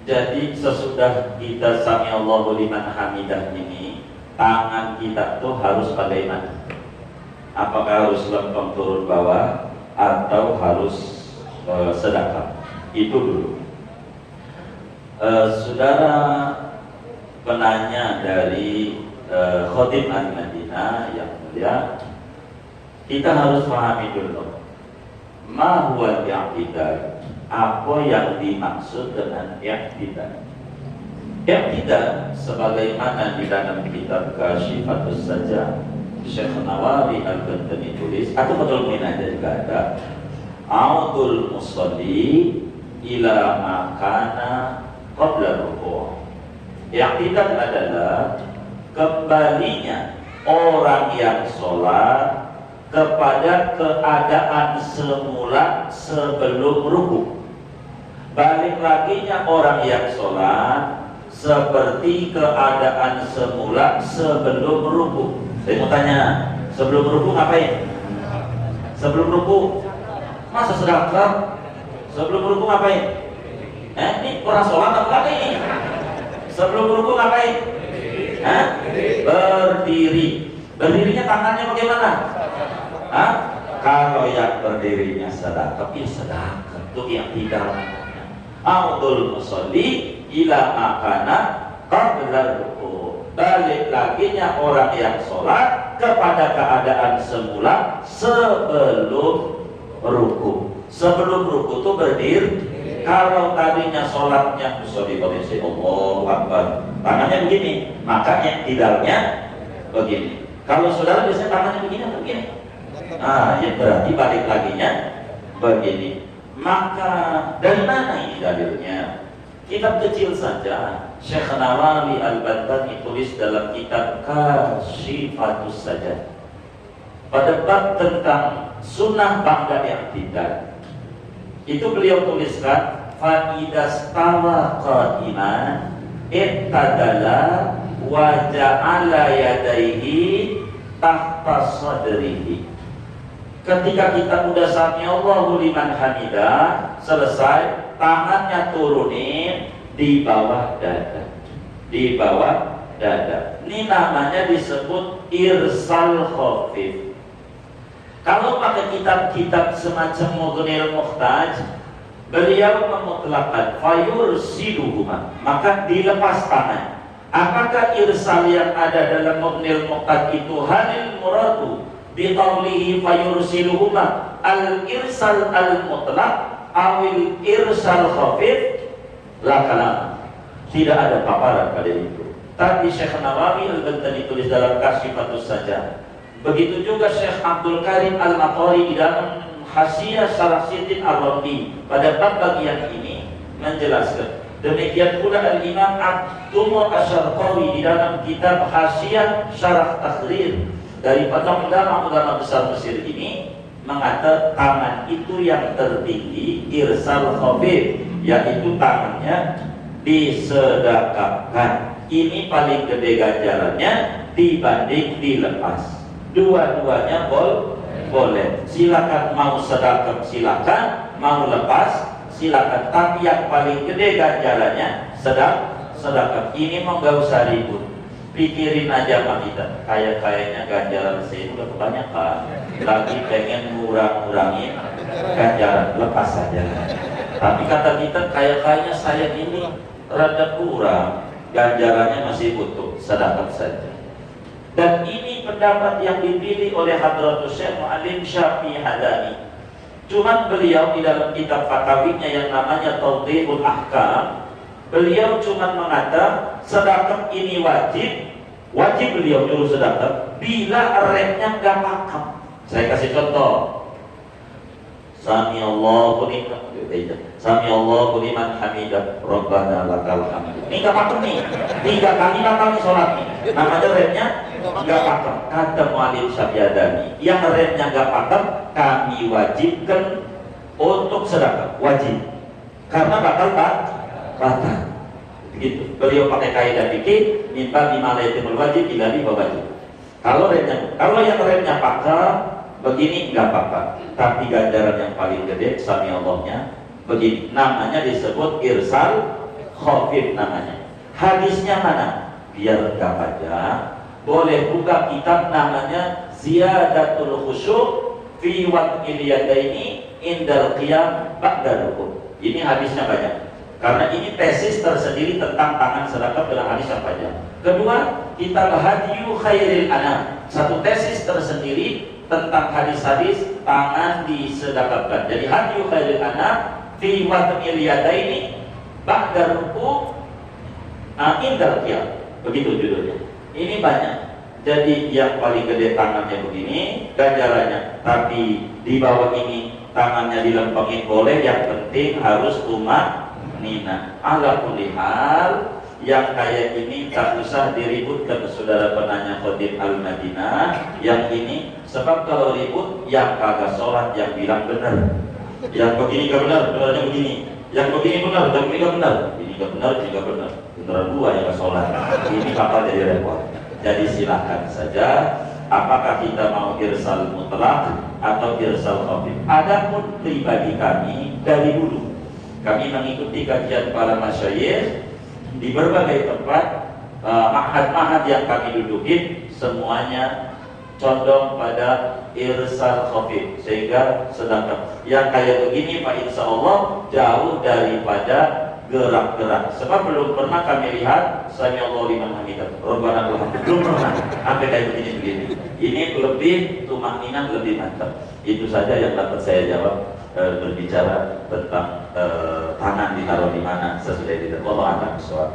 Jadi sesudah kita sami Allahu liman hamidah ini, tangan kita tuh harus bagaimana? Apakah harus lempeng turun bawah atau harus sedekah? Itu dulu. Saudara penanya dari Khatib Al-Madinah yang mulia, kita harus pahami dulu ma huwa i'tidal, apa yang dimaksud dengan i'tidal. I'tidal sebagaimana di dalam kitab Kashifatus Sajjah Syekh Nawawi Al-Bantani tulis, atau betul aja juga ada, audul musalli ila makana qabla ruku'. I'tidal adalah kembalinya orang yang sholat kepada keadaan semula sebelum ruku'. Balik laginya orang yang sholat seperti keadaan semula sebelum ruku'. Saya mau tanya, sebelum ruku' ngapain? Sebelum ruku' masa sedekah? Sebelum ruku' ngapain? Ini orang sholat apa lagi? Sebelum ruku' ngapain? Berdiri. Berdirinya tangannya bagaimana? Kalau yang berdirinya sedekah, ya sedekah itu yang tidak namanya. Audul musalli ila makana qabla ruku'. Balik laginya orang yang sholat kepada keadaan semula sebelum ruku'. Sebelum ruku' itu berdiri. Kalau tadinya sholatnya musolli posisi Allahu Akbar, tangannya begini, maka yang tidaknya begini. Kalau saudara biasanya tangannya begini atau begini? Ya berarti balik laginya begini. Maka dari mana ini dalilnya? Kitab kecil saja Syekh Nawawi Al-Bantani tulis dalam kitab Kashifatus Sajjah pada bab tentang sunnah ba'da i'tidal. Itu beliau tuliskan, fa idastawa qa'iman i'tadala wa ja'ala yadayhi tahta sadrihi. Ketika kita udah sami Allahu liman hamidah, selesai, tangannya turunin di bawah dada. Di bawah dada. Ini namanya disebut irsal khafif. Kalau pakai kitab-kitab semacam Mughnil Muhtaj, beliau memutlakkan fayursiluhuma, maka dilepas tangan. Apakah irsal yang ada dalam Mughnil Muhtaj itu halil muradu biqaulihi fayursiluhuma al-irsal al-mutlaq awil irsal khafif? La kalam. Tidak ada paparan pada itu. Tapi Syekh Nawawi Al-Bantani tulis dalam Kashifatus Sajjah. Begitu juga Syekh Abdul Karim Al-Maqari di dalam Hasyiah Syarah Sidin Ar-Ramli pada bab bagian ini menjelaskan. Demikian pula Al-Imam Abdullah Asy-Syarqawi di dalam kitab Hasyiah Syarah Takhrir dari ulama-ulama besar Mesir ini mengatakan tangan itu yang tertinggi irsal khafif, yaitu tangannya disedekahkan. Ini paling gede ganjarannya dibanding dilepas. Dua-duanya boleh. Silakan mau sedekah silakan, mau lepas silakan. Tapi yang paling gede ganjarannya sedekah. Ini mau gak usah ribut. Pikirin aja sama kita. Kayaknya ganjaran saya udah kebanyakan. Lagi pengen ngurang-ngurangin ganjaran, lepas saja. Tapi kata kita kayaknya saya ini rada kurang, ganjarannya masih butuh, sedekah saja. Dan ini pendapat yang dipilih oleh Hadratus Syekh Mu'allim Syafi'i Hadani. Cuman beliau di dalam kitab fatawinya yang namanya Tawdihul Ahkam, beliau cuman mengatakan sedekah ini wajib beliau nyuruh sedekah bila remnya nggak pakem. Saya kasih contoh. Sami Allahu liman hamidah Rabbana lakal hamd. Ini nggak pakem nih. 3 kali batal nih sholat nih. Namanya remnya nggak pakem. Kata Mu'allim Syafi'adani, yang remnya nggak pakem kami wajibkan untuk sedekah, wajib. Karena batal. Begitu. Beliau pakai kaidah fikih mimba bimalayatimul wajib ila wajib. Kalau yang remnya pakem begini nggak apa-apa, tapi ganjaran yang paling gede sami Allahnya begini, namanya disebut irsal khafif namanya. Hadisnya mana? Biar enggak panjang, boleh buka kitab namanya Ziyadatul Khusyuk fi wad'il yadaini indal qiyam ba'da rukuk. Ini hadisnya banyak. Karena ini tesis tersendiri tentang tangan sedekap dalam hadis yang panjang. Kedua, kitab Hadyu Khairil Anam, satu tesis tersendiri tentang hadis-hadis tangan disedekapkan. Jadi Hadyu Khairil Anam fi wad'il yadaini ba'da rukuk indal qiyam. Begitu judulnya. Ini banyak. Jadi yang paling gede tangannya begini, ganjarannya. Tapi di bawah ini tangannya dilempengin boleh. Yang penting harus tumanina. Ala kulli hal, yang kayak ini tak usah diributkan saudara penanya Khatib Al-Madinah. Yang ini, sebab kalau ribut yang kagak sholat yang bilang benar. Yang begini gak benar, benernya begini. Yang begini benar, yang begini gak benar. Ini gak benar, ini gak benar. Beneran dua yang sholat. Ini bakal jadi repot. Jadi silahkan saja, apakah kita mau irsal mutlak atau irsal khafif. Adapun pribadi kami dari dulu, kami mengikuti kajian para masyayikh di berbagai tempat, ma'had-ma'had yang kami dudukin semuanya condong pada irsal khafif, sehingga sedangkan yang kayak begini Pak insya Allah jauh daripada gerak-gerak. Sebab belum pernah kami lihat Sami Allahu liman hamidah, Rabbana lakal hamd, belum pernah sampai kayak begini. Ini lebih tumanina, lebih mantap. Itu saja yang dapat saya jawab berbicara tentang tangan ditaruh di mana sesudah itu. Wallahu a'lam bishawab.